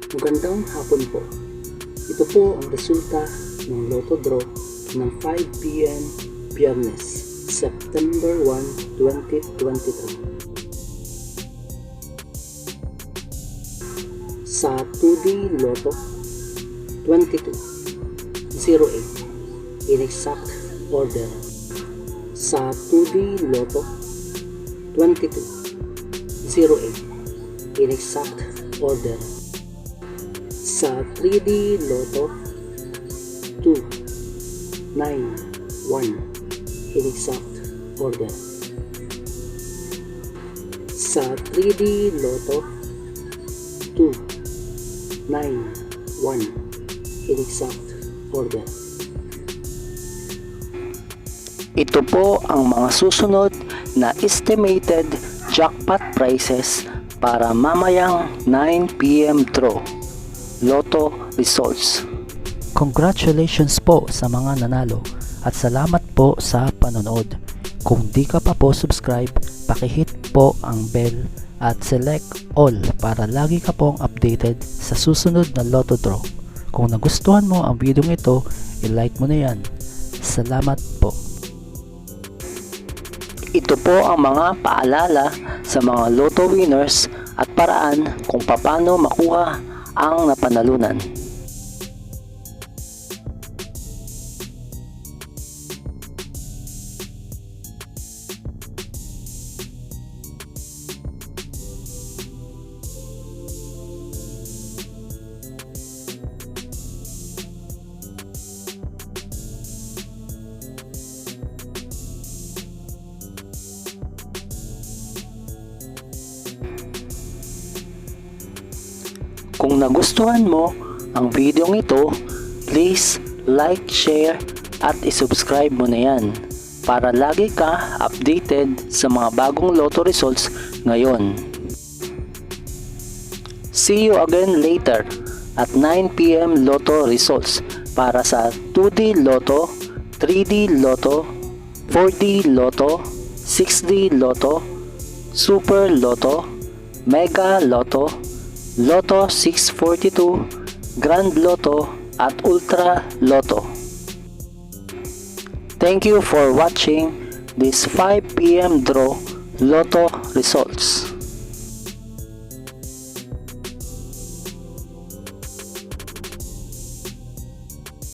Magandang hapon po. Ito po ang resulta ng Lotto Draw ng 5 p.m. Biyernes, September 1, 2023. Sa 2D Lotto 2208 in exact order. Sa 2D Lotto 2208 in exact order. Sa 3D Lotto 291 in exact order. Sa 3D Lotto 291 in exact order. Ito po ang mga susunod na estimated jackpot prices para mamayang 9 p.m. draw. Lotto results. Congratulations po sa mga nanalo at salamat po sa panonood. Kung di ka pa po subscribe, pakihit po ang bell at select all para lagi ka pong updated sa susunod na Lotto draw. Kung nagustuhan mo ang video ito, i-like mo na yan. Salamat po. Ito po ang mga paalala sa mga Lotto winners at paraan kung paano makuha ang napanalunan. Kung nagustuhan mo ang video ito, please like, share at isubscribe mo na yan para lagi ka updated sa mga bagong Lotto results ngayon. See you again later at 9 p.m. Lotto results para sa 2D Lotto, 3D Lotto, 4D Lotto, 6D Lotto, Super Lotto, Mega Lotto, Lotto 642, Grand Lotto at Ultra Lotto. Thank you for watching this 5 p.m. draw Lotto results.